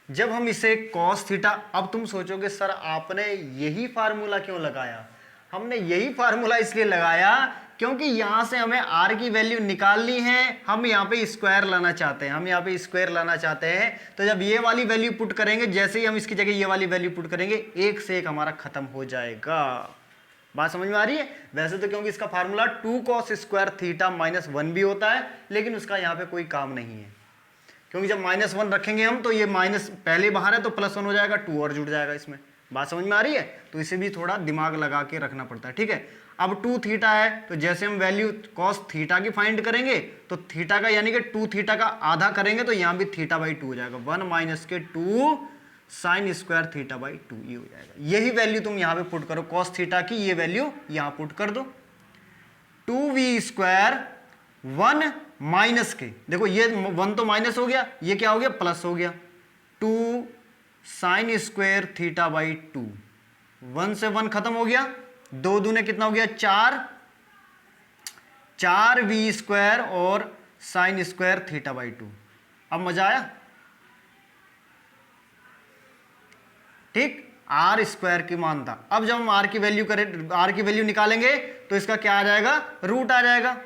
जब हम इसे cos थीटा, अब तुम सोचोगे सर आपने यही फार्मूला क्यों लगाया, हमने यही फार्मूला इसलिए लगाया क्योंकि यहां से हमें r की वैल्यू निकालनी है, हम यहां पे स्क्वायर लाना चाहते हैं, हम यहां पे स्क्वायर लाना चाहते हैं। तो जब ये वाली वैल्यू पुट करेंगे, जैसे ही हम इसकी जगह ये वाली वैल्यू पुट करेंगे, एक से एक हमारा खत्म हो जाएगा। बात समझ में आ रही है? वैसे तो क्योंकि इसका formula 2 cos square theta minus 1 भी होता है, लेकिन उसका यहाँ पे कोई काम नहीं है, क्योंकि जब -1 रखेंगे हम तो ये माइनस पहले बाहर है तो +1 हो जाएगा, 2 और जुड़ जाएगा इसमें। बात समझ में आ रही है? तो इसे भी थोड़ा दिमाग लगा के रखना पड़ता है, ठीक है। अब 2 थीटा है, तो जैसे हम वैल्यू cos थीटा की फाइंड करेंगे तो थीटा का यानी कि 2 थीटा का आधा करेंगे तो यहाँ भी थीटा बाई 2 हो जाएगा, 1 माइनस के 2 साइन स्क्वायर थीटा बाई 2, ये हो जाएगा। यही वैल्यू तुम यहाँ पे पुट करो, cos थीटा की ये वैल्यू यहाँ पुट कर दो, 2v स्क्वायर 1 माइनस के, देखो ये 1 तो माइनस हो गया, ये क्या हो गया, प्लस हो गया, 2 साइन स्क्वायर थीटा बाई 2, 1 से 1 खत्म हो गया, 2 दूने कितना हो गया, 4 v स्क्वायर और साइन स्क्वायर थीटा बाई 2। अब मजा आया? ठीक, आर स्क्वायर की मान था। अब जब हम आर की वैल्यू करें, आर की वैल्यू निकालेंगे तो इसका क्या आ जाएगा, रूट आ जाएगा,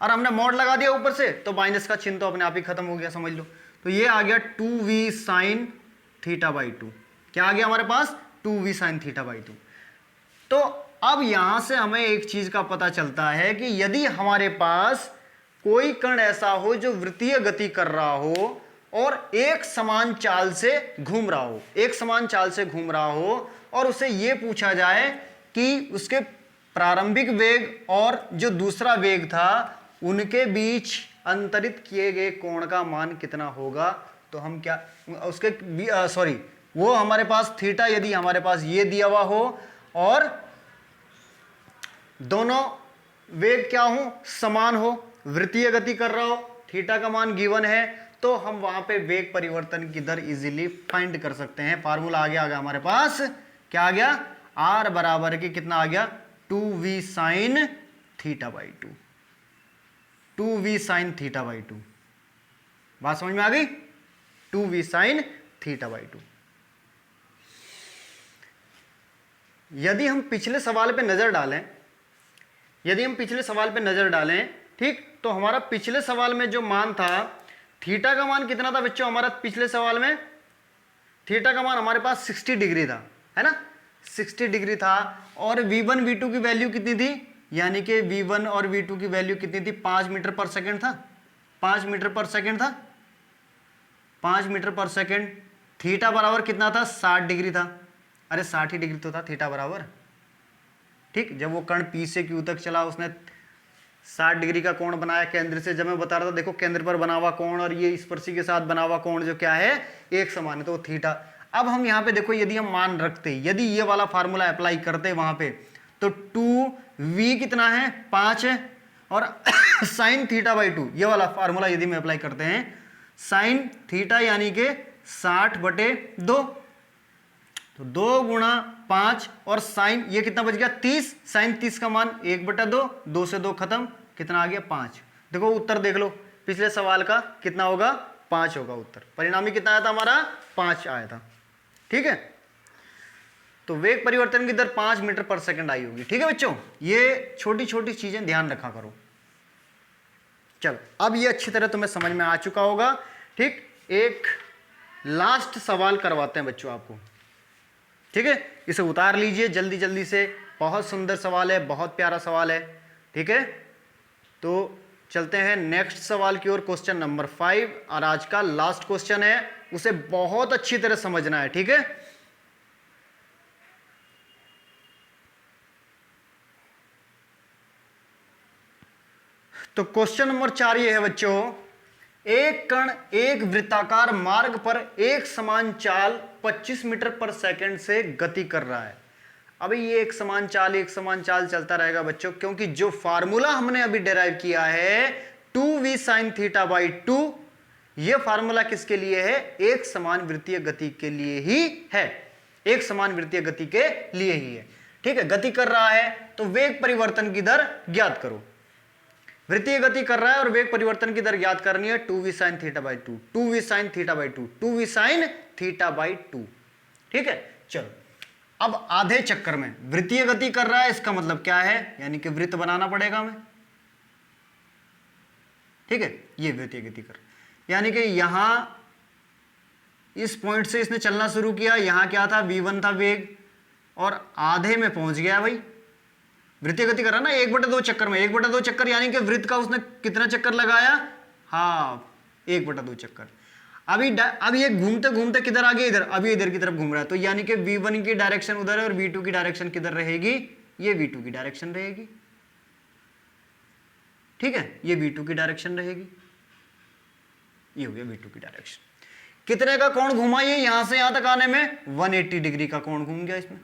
और हमने मॉड लगा दिया ऊपर से तो माइनस का चिन्ह तो अपने आप ही खत्म हो गया, समझ लो। तो ये आ गया 2v sine theta by two. क्या आ गया हमारे पास? 2v sine theta by two. तो अब यहां से हमें एक चीज का पता चलता है कि यदि हमारे पास कोई कण ऐसा हो जो वृत्तीय गति कर रहा हो और एक समान चाल से घूम रहा हो, एक समान चाल से घूम रहा हो, और उसे यह पूछा जाए कि उसके प्रारंभिक वेग और जो दूसरा वेग था उनके बीच अंतरित किए गए कोण का मान कितना होगा, तो हम क्या उसके सॉरी वो हमारे पास थीटा यदि हमारे पास ये दिया हुआ हो और दोनों वेग क्या हो? समान हो, वृत्तीय गति कर रहा हो, थीटा का मान गिवन है, तो हम वहां पे वेग परिवर्तन की दर इजीली फाइंड कर सकते हैं। फार्मूला आ गया हमारे पास, क्या आ गया? आर बराबर के कितना आ गया? 2v sine theta by two. 2v sine theta by two. बात समझ में आ गई? 2v sine theta by two. यदि हम पिछले सवाल पे नजर डालें, ठीक, तो हमारा पिछले सवाल में जो मान था, थीटा का मान कितना था बच्चों हमारा पिछले सवाल में? थीटा का मान हमारे पास 60 डिग्री था, है ना? 60 डिग्री था। और v1 v2 की वैल्यू कितनी थी? यानी कि v1 और v2 की वैल्यू कितनी थी? 5 मीटर पर सेकंड था। 5 मीटर पर सेकंड था। 5 मीटर पर सेकंड। थीटा बराबर कितना था? 60 डिग्री था। अरे 60 ही डिग्री तो था थीटा बराबर, ठीक। जब वो कण P से Q तक चला, उसने 60 डिग्री का कोण बनाया केंद्र से। जब मैं बता रहा था देखो केंद्र पर बना हुआ कोण और ये स्पर्शी के साथ बना हुआ कोण जो क्या है? एक समान है, तो वो थीटा। अब हम यहाँ पे देखो यदि हम मान रखते, यदि ये वाला फार्मूला अप्लाई करते वहां पे, तो 2v कितना है? 5 है, और साइन थीटा बाई टू, ये वाला फार्मूला यदि मैं अप्लाई करते हैं, साइन थीटा यानी कि 60/2, तो 2 गुणा 5 और साइन ये कितना बच गया? 30। साइन 30 का मान 1/2, 2 से 2 खत्म, कितना आ गया? 5। देखो उत्तर देख लो, पिछले सवाल का कितना होगा? 5 होगा उत्तर। परिणामी कितना आया था हमारा? 5 आया था, ठीक है। तो वेग परिवर्तन की दर 5 मीटर पर सेकंड आई होगी, ठीक है बच्चों। ये छोटी छोटी चीजें ध्यान रखा करो। चलो अब ये अच्छी तरह तुम्हें समझ में आ चुका होगा, ठीक। एक लास्ट सवाल करवाते हैं बच्चों आपको, ठीक है। इसे उतार लीजिए जल्दी जल्दी से, बहुत सुंदर सवाल है, बहुत प्यारा सवाल है, ठीक है। तो चलते हैं नेक्स्ट सवाल की ओर, क्वेश्चन नंबर 5, और आज का लास्ट क्वेश्चन है, उसे बहुत अच्छी तरह समझना है, ठीक है। तो क्वेश्चन नंबर 4 ये है बच्चों, एक कण एक वृत्ताकार मार्ग पर एक समान चाल 25 मीटर पर सेकंड से गति कर रहा है। अभी ये एक समान चाल चलता रहेगा बच्चों, क्योंकि जो फार्मूला हमने अभी डिराइव किया है 2v sine theta by two, ये फार्मूला किसके लिए है? एक समान वृत्तीय गति के लिए ही है, एक समान वृत्तीय गति के लिए ही है, ठीक है। गति कर रहा है तो वेग परिवर्तन की दर ज्ञात करो। वृत्तीय गति कर रहा है और वेग परिवर्तन की दर ज्ञात करनी है 2v sine theta by two, 2v sine theta by two, 2v sine theta by two, ठीक है। चलो अब आधे चक्कर में वृत्तीय गति कर रहा है, इसका मतलब क्या है? यानी कि वृत्त बनाना पड़ेगा हमें, ठीक है। ये वृत्तीय गति कर, यानी कि यहां इस पॉइंट से इसने चलना शुरू किया, यहां क्या था? v1 था वेग, और आधे में पहुंच गया भाई। वृत्तीय गति कर रहा ना 1/2 चक्कर में, 1/2 चक्कर यानी कि वृत्त का उसने कितना चक्कर लगाया? हाँ 1/2 चक्कर। अब ये घूमते घूमते किधर आ गया? इधर। अभी इधर की तरफ घूम रहा है, तो यानी कि v1 की डायरेक्शन उधर है और v2 की डायरेक्शन किधर रहेगी? ये v2 की डायरेक्शन रहेगी, ठीक है। ये v2 की डायरेक्शन रहेगी, ये हो गया v2 की डायरेक्शन। कितने का कोण घुमा ये? यहां से यहां तक आने में 180 डिग्री का कोण घूम गया इसमें।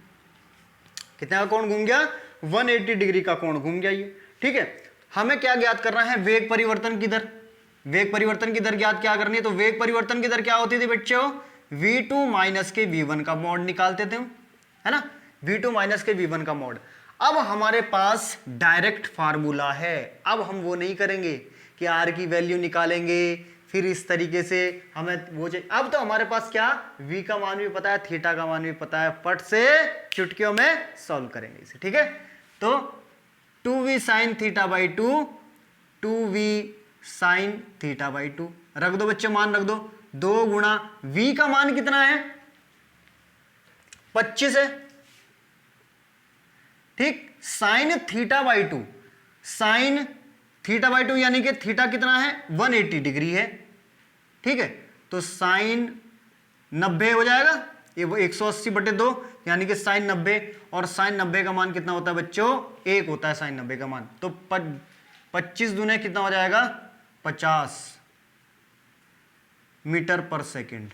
कितने का कोण घूम गया? 180 डिग्री का कोण घूम गया ये, ठीक है। हमें क्या ज्ञात करना है? वेग परिवर्तन की दर। वेग परिवर्तन की दर ज्ञात क्या करनी है? तो वेग परिवर्तन की दर क्या होती थी बच्चों? v2 माइनस के v1 का मॉड निकालते थे, है ना। v2 माइनस के v1 का मॉड। अब हमारे पास डायरेक्ट फार्मूला है, अब हम वो नहीं करेंगे कि r की वैल्यू निकालेंगे फिर इस तरीके से हमें वो चाहिए। अब तो हमारे पास क्या? v का मान भी पता है, थीटा का मान भी पता है, फट से चुटकियों में सॉल्व करेंगे इसे, ठीक है। तो 2v sine theta by two, 2v sine theta by two रख दो बच्चे, मान रख दो। 2 गुणा v का मान कितना है? 25 है, ठीक। Sine theta by two, sine theta by two यानी कि थीटा कितना है 180 डिग्री है, ठीक है। तो साइन 90 हो जाएगा, ये वो 180/2 यानी कि साइन 90, और साइन 90 का मान कितना होता है बच्चों 1 होता है साइन 90 का मान। तो 25 दूने कितना हो जाएगा 50 मीटर पर सेकंड।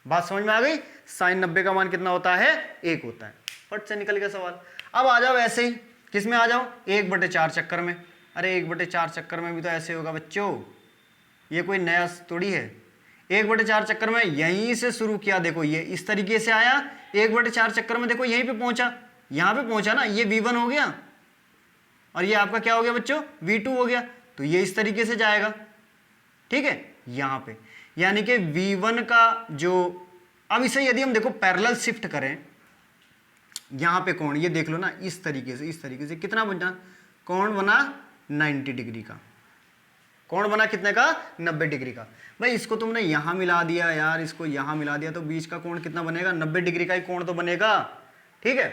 बात समझ में आ गई। साइन 90 का मान कितना होता है 1 होता है। फट से निकल गया सवाल। अब आ जाओ ऐसे ही, किस में आ जाओ 1/4 चक्कर में। अरे 1/4 चक्कर में भी तो ऐसे होगा बच्चों, ये कोई नया थोड़ी है। 1/4 चक्कर में यहीं से शुरू किया, देखो ये इस तरीके से आया, 1/4 चक्कर में देखो यहीं पे पहुंचा, यहां पे पहुंचा ना, ये V1 हो गया और ये आपका क्या हो गया बच्चों V2 हो गया। तो ये इस तरीके से जाएगा, ठीक है, यहां पे, यानी कि V1 का जो, अब इसे यदि हम देखो पैरेलल शिफ्ट करें, यहां पे कोण ये देख लो ना, इस तरीके से कितना बना कोण बना 90 डिग्री का, कोण बना कितने का 90 डिग्री का। भाई इसको तुमने यहां मिला दिया यार, इसको यहां मिला दिया, तो बीच का कोण कितना बनेगा 90 डिग्री का ही कोण तो बनेगा, ठीक है।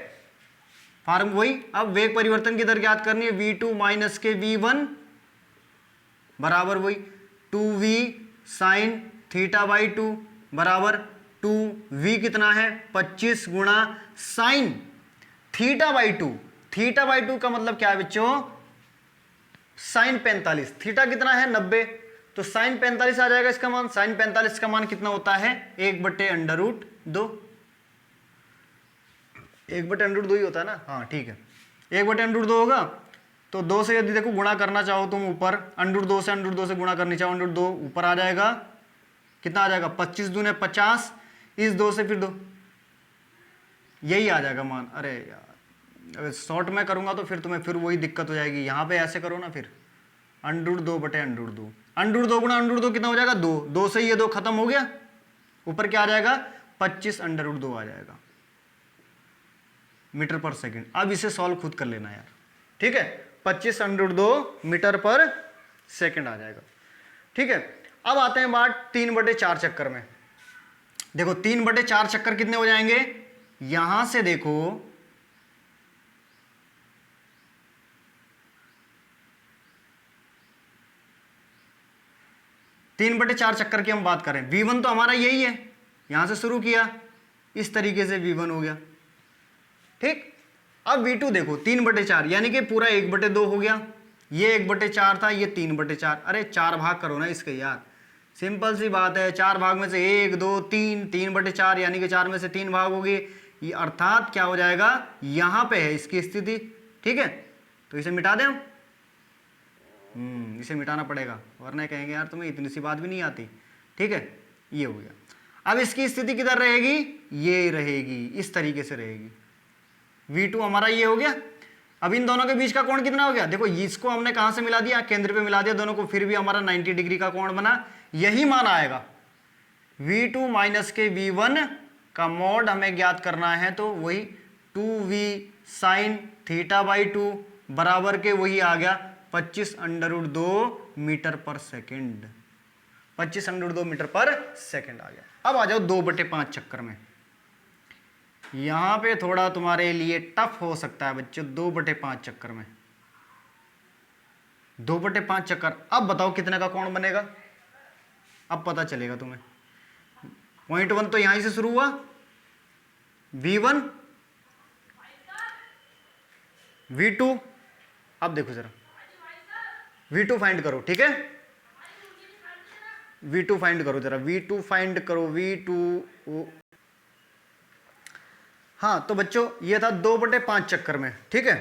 फार्म वही। अब वेग परिवर्तन की दर ज्ञात करनी है, V2 माइनस के V1 बराबर वही 2V साइन थीटा बाई 2 बराबर 2V कितना है 25 गुणा sine theta by 2। Theta by 2 का मतलब क्या है बच्चों साइन 45, थीटा कितना है 90, तो साइन 45 आ जाएगा इसका मान। साइन 45 का मान कितना होता है 1/√2, 1/√2 ही होता है ना, हाँ ठीक है, 1/√2 होगा। तो 2 से यदि देखो गुणा करना चाहो तुम ऊपर, √2 से √2 से गुणा करनी चाहो, √2 ऊपर आ जाएगा, कितना आ जाएगा 25 दूने 50, इस 2 से फिर 2, यही आ जाएगा मान। अरे यार अगर शॉर्ट में करूंगा तो फिर तुम्हें फिर वही दिक्कत हो जाएगी, यहाँ पे ऐसे करो ना, फिर √2/√2, √2 गुणा √2 कितना हो जाएगा 2, 2 से ये 2 खत्म हो गया, ऊपर क्या आ जाएगा 25 √2 आ जाएगा मीटर पर सेकंड। अब इसे सॉल्व खुद कर लेना यार, ठीक है, 25 √2 मीटर पर सेकंड आ जाएगा, ठीक है। अब आते हैं बात 3/4 चक्कर में। देखो 3/4 चक्कर कितने हो जाएंगे, यहां से देखो 3/4 चक्कर की हम बात करें, V1 तो हमारा यही है, यहां से शुरू किया, इस तरीके से V1 हो गया, ठीक। अब V2 देखो 3/4 यानी कि पूरा 1/2 हो गया, ये 1/4 था, ये 3/4, अरे 4 भाग करो ना इसके यार, सिंपल सी बात है, 4 भाग में से 1 2 3, 3/4 यानी कि 4 में से 3 भाग हो गए, ये अर्थात क्या हो जाएगा यहां पे है इसकी स्थिति, ठीक है। तो इसे मिटा दें हम, इसे मिटाना पड़ेगा वरना कहेंगे यार तुम्हें इतनी सी बात भी नहीं आती, ठीक है, ये हो गया। अब इसकी स्थिति किधर रहेगी, ये रहेगी, इस तरीके से रहेगी। V2 हमारा ये हो गया। अब इन दोनों के बीच का कोण कितना हो गया, देखो इसको हमने कहां से मिला दिया, केंद्र पे मिला दिया दोनों को, फिर भी हमारा 90 डिग्री का कोण बना, यही मान आएगा। V2 माइनस के V1 का मॉड हमें ज्ञात करना है, तो वही 2V साइन थीटा बाई 2 बराबर के वही आ गया 25 मीटर पर सेकंड, 25 मीटर पर सेकंड आ गया। अब आ जाओ 2/5 चक्कर में, यहां पे थोड़ा तुम्हारे लिए टफ हो सकता है बच्चों। 2/5 चक्कर में, 2/5 चक्कर, अब बताओ कितने का कोण बनेगा, अब पता चलेगा तुम्हें। पॉइंट 1 तो यहीं से शुरू हुआ, V1 V2, अब देखो जरा V2 फाइंड करो, ठीक है, V2 फाइंड करो जरा, V2 फाइंड करो, V2। हाँ तो बच्चों ये था 2/5 चक्कर में, ठीक है।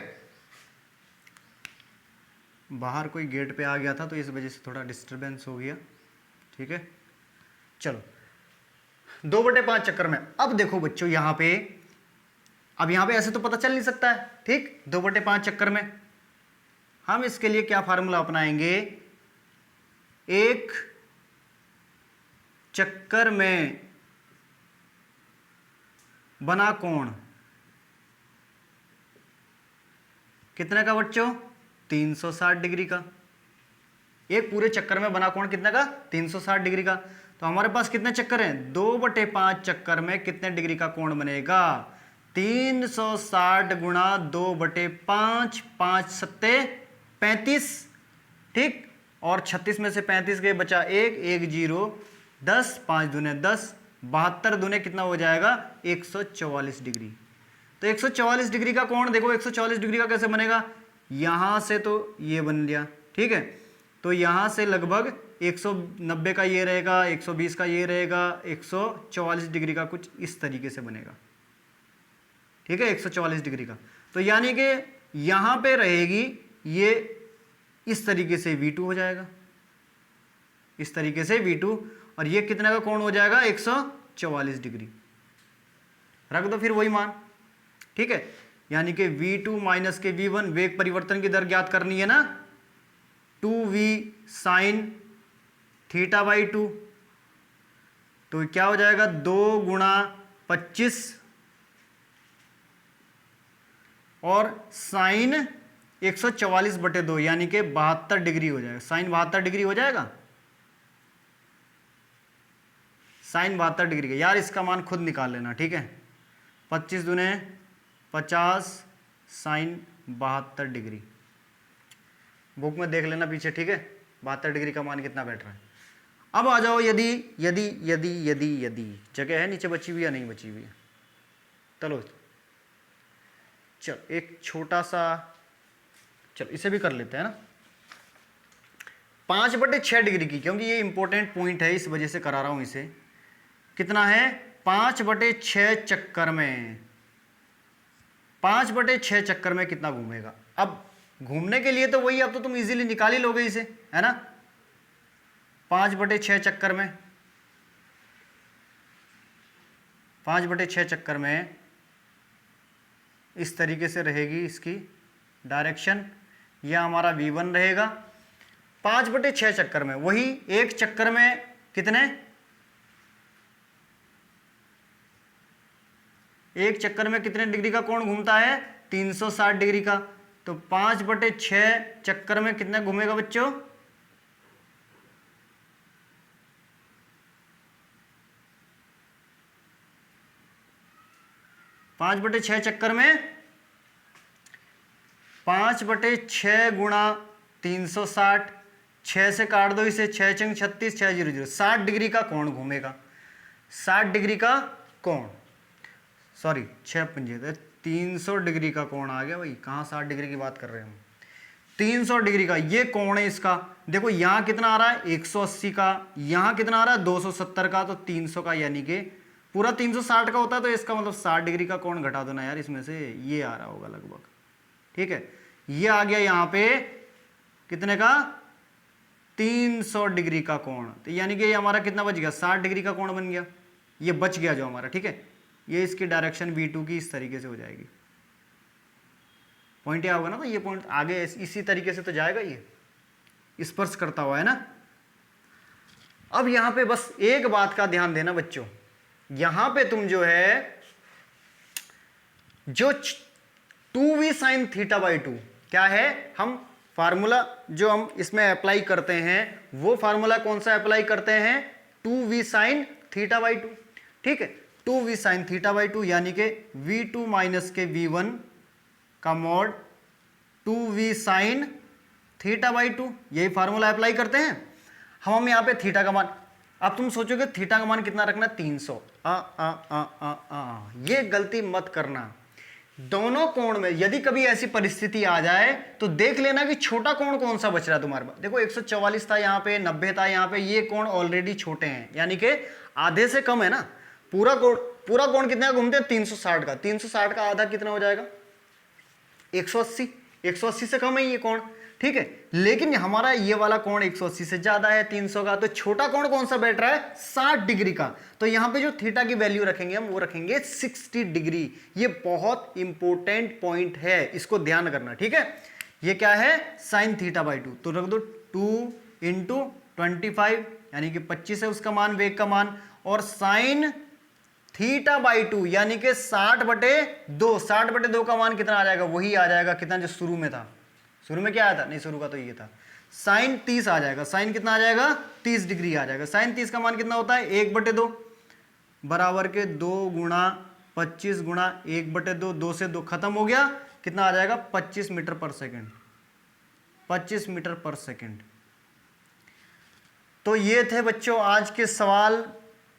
बाहर कोई गेट पे आ गया था तो इस वजह से थोड़ा डिस्टरबेंस हो गया, ठीक है। चलो 2/5 चक्कर में, अब देखो बच्चों यहां पे, अब यहां पे ऐसे तो पता चल नहीं सकता है, ठीक। 2/5 चक्कर में हम इसके लिए क्या फार्मूला अपनाएंगे, एक चक्कर में बना कोण कितने का बच्चों 360 डिग्री का। एक पूरे चक्कर में बना कोण कितने का 360 डिग्री का। तो हमारे पास कितने चक्कर हैं, 2/5 चक्कर में कितने डिग्री का कोण बनेगा, 360 गुणा 2/5, 5 सत्ते 35, ठीक, और 36 में से 35 गए, बचा 1, 1 0, 10, 5 दूने 10, 72 दूने कितना हो जाएगा, 144 डिग्री। तो 144 डिग्री का कोण देखो, 144 डिग्री का कैसे बनेगा, यहां से तो ये बन लिया, ठीक है, तो यहां से लगभग 190 का ये रहेगा, 120 का ये रहेगा, 144 डिग्री का कुछ इस तरीके से बनेगा, ठीक है, 144 डिग्री का। तो यानी कि यहां पे रहेगी ये इस तरीके से V2 हो जाएगा, इस तरीके से V2, और ये कितने का कोण हो जाएगा, 144 डिग्री। रख दो फिर वही मान, ठीक है, यानी कि V2 माइनस के V1, वेग परिवर्तन की दर ज्ञात करनी है ना, 2V साइन θ/2, तो क्या हो जाएगा, 2 गुणा 25 और साइन 144/2 यानी कि 72 डिग्री हो जाएगा, साइन 72 डिग्री हो जाएगा, साइन 72 डिग्री का। यार इसका मान खुद निकाल लेना, ठीक है, 25 दूने 50 साइन 72 डिग्री, बुक में देख लेना पीछे, ठीक है, 72 डिग्री का मान कितना बैठ रहा है। अब आ जाओ, यदि यदि यदि यदि यदि जगह है नीचे बची हुई या नहीं बची हुई है, चलो चल एक छोटा सा, चल इसे भी कर लेते हैं ना, 5/6 डिग्री की, क्योंकि ये इंपॉर्टेंट पॉइंट है इस वजह से करा रहा हूं इसे। कितना है, 5/6 चक्कर में, 5/6 चक्कर में कितना घूमेगा। अब घूमने के लिए तो वही, अब तो तुम इजीली निकाल ही लोगे इसे, है ना, 5/6 चक्कर में, 5/6 चक्कर में इस तरीके से रहेगी इसकी डायरेक्शन, यह हमारा V1 रहेगा। 5/6 चक्कर में, वही एक चक्कर में कितने, एक चक्कर में कितने डिग्री का कोण घूमता है, 360 डिग्री का। तो 5/6 चक्कर में कितने घूमेगा बच्चों, 5/6 चक्कर में 5/6 गुणा 360, 6 से काट दो इसे, 6 चंग 36, 6 0 0, 60 डिग्री का कोण घूमेगा, 60 डिग्री का कोण, सॉरी 6 पंजे 300 डिग्री का कोण आ गया भाई, कहाँ 60 डिग्री की बात कर रहे हैं हम, 300 डिग्री का ये कोण है इसका। देखो यहाँ कितना आ रहा है, 180 का, यहाँ कितना आ रहा है, 270 का, तो 300 का, यानी कि पूरा 360 का होता है, तो इसका मतलब 60 डिग्री का कोण घटा दो ना यार इसमें से, ये आ रहा होगा लगभग, ठीक है, ये आ गया यहाँ पे कितने का, 300 डिग्री का कोण। तो यानी कि ये हमारा कितना बच गया, 60 डिग्री का कोण बन गया, ये बच गया जो हमारा, ठीक है, ये इसकी डायरेक्शन V2 की इस तरीके से हो जाएगी। पॉइंट क्या होगा ना, तो ये पॉइंट आगे इसी तरीके से तो जाएगा, ये स्पर्श करता हुआ है ना। अब यहां पे बस एक बात का ध्यान देना बच्चों, यहां पे तुम जो है जो 2V sin θ/2 क्या है, हम फार्मूला जो हम इसमें अप्लाई करते हैं वो फार्मूला कौन सा अप्लाई करते हैं, 2V sin θ/2, ठीक है, 2V sin θ/2 यानी कि V2 माइनस के V1 का मॉड 2V sin θ/2, यही फार्मूला अप्लाई करते हैं हम यहाँ पे थीटा का मान। अब तुम सोचोगे थीटा का मान कितना रखना, 300, ये गलती मत करना। दोनों कोण में यदि कभी ऐसी परिस्थिति आ जाए तो देख लेना कि छोटा कोण कौन सा बच रहा है तुम्हारे पास। देखो 144 था यहाँ पे, 90 था यहाँ पे, ये कोण ऑलरेडी छोटे हैं, यानी कि आधे से कम है ना। पूरा कोण कितने का घूमते हैं, 360 का, 360 का आधा कितना हो जाएगा, 180, 180 से कम है ये कोण, ठीक है। लेकिन हमारा ये वाला कोण 180 से ज्यादा है 300 का, तो छोटा कोण कौन सा बैठ रहा है, 60 डिग्री का। तो यहां पे जो थीटा की वैल्यू रखेंगे हम वो रखेंगे 60 डिग्री। ये बहुत इंपॉर्टेंट पॉइंट है, इसको ध्यान करना, ठीक है। ये क्या है, sin θ/2, तो रख दो 2 इंटू 25 यानी कि 25 है उसका मान, वेग का मान, और sin θ/2 यानी कि 60/2, 60/2 का मान कितना आ जाएगा, वही आ जाएगा कितना जो शुरू में था। शुरू में क्या आया था, नहीं शुरू का तो ये था साइन 30 आ जाएगा। साइन कितना आ जाएगा? 30 डिग्री आ जाएगा। साइन 30 का मान कितना होता है? 1/2 बराबर के 2 गुणा 25 गुणा 1/2, 2 से 2 खत्म हो गया, कितना आ जाएगा? 25 मीटर पर सेकेंड। 25 मीटर पर सेकेंड। तो ये थे बच्चों आज के सवाल।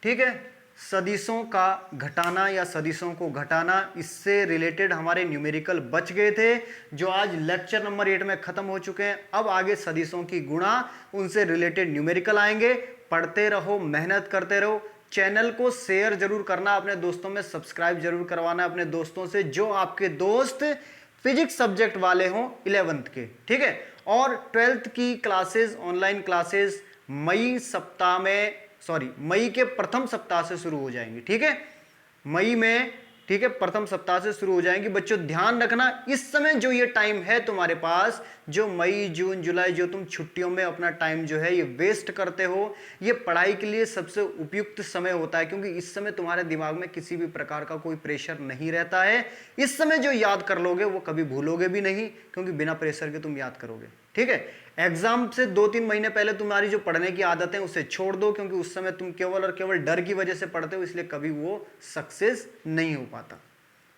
ठीक है, सदिशों का घटाना या सदिशों को घटाना, इससे रिलेटेड हमारे न्यूमेरिकल बच गए थे जो आज लेक्चर नंबर 8 में खत्म हो चुके हैं। अब आगे सदिशों की गुणा, उनसे रिलेटेड न्यूमेरिकल आएंगे। पढ़ते रहो, मेहनत करते रहो। चैनल को शेयर जरूर करना, अपने दोस्तों में सब्सक्राइब जरूर करवाना अपने दोस्तों से, जो आपके दोस्त फिजिक्स सब्जेक्ट वाले हों 11th के। ठीक है, और 12th की क्लासेस, ऑनलाइन क्लासेस मई के प्रथम सप्ताह से शुरू हो जाएंगी। ठीक है, मई में, ठीक है, प्रथम सप्ताह से शुरू हो जाएंगी। बच्चों ध्यान रखना, इस समय जो ये टाइम है तुम्हारे पास, जो मई जून जुलाई जो तुम छुट्टियों में अपना टाइम जो है ये वेस्ट करते हो, ये पढ़ाई के लिए सबसे उपयुक्त समय होता है, क्योंकि इस समय तुम्हारे दिमाग में किसी भी प्रकार का कोई प्रेशर नहीं रहता है। इस समय जो याद कर लोगे वो कभी भूलोगे भी नहीं, क्योंकि बिना प्रेशर के तुम याद करोगे। ठीक है, एग्जाम से 2-3 महीने पहले तुम्हारी जो पढ़ने की आदत है उसे छोड़ दो, क्योंकि उस समय तुम केवल और केवल डर की वजह से पढ़ते हो, इसलिए कभी वो सक्सेस नहीं हो पाता।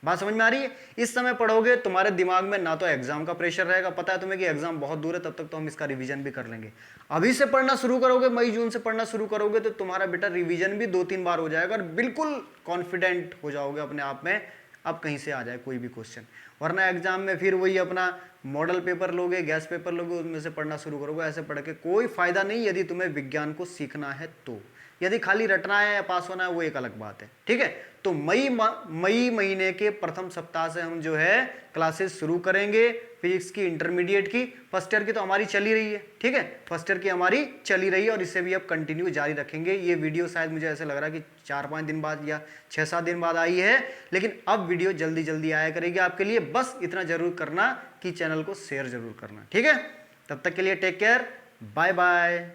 बात समझ में आ रही है? इस समय पढ़ोगे, तुम्हारे दिमाग में ना तो एग्जाम का प्रेशर रहेगा, पता है तुम्हें कि एग्जाम बहुत दूर है, तब तक तो हम इसका रिवीजन भी कर लेंगे। अभी से पढ़ना शुरू करोगे, मई जून से पढ़ना शुरू करोगे, तो तुम्हारा बेटा रिवीजन भी 2-3 बार हो जाएगा और बिल्कुल कॉन्फिडेंट हो जाओगे अपने आप में, अब कहीं से आ जाए कोई भी क्वेश्चन। वरना एग्जाम में फिर वही अपना मॉडल पेपर लोगे, गैस पेपर लोगे, उसमें से पढ़ना शुरू करोगे। ऐसे पढ़ के कोई फायदा नहीं, यदि तुम्हें विज्ञान को सीखना है तो। यदि खाली रटना है या पास होना है वो एक अलग बात है। ठीक है, तो मई महीने के प्रथम सप्ताह से हम जो है क्लासेस शुरू करेंगे फिजिक्स की, इंटरमीडिएट की। फर्स्ट ईयर की तो हमारी चली रही है। ठीक है, फर्स्ट ईयर की हमारी चली रही है और इसे भी अब कंटिन्यू जारी रखेंगे। ये वीडियो शायद मुझे ऐसे लग रहा है कि 4-5 दिन बाद या 6-7 दिन बाद आई है, लेकिन अब वीडियो जल्दी जल्दी आया करेगी आपके लिए। बस इतना जरूर करना कि चैनल को शेयर जरूर करना। ठीक है, तब तक के लिए टेक केयर, बाय बाय।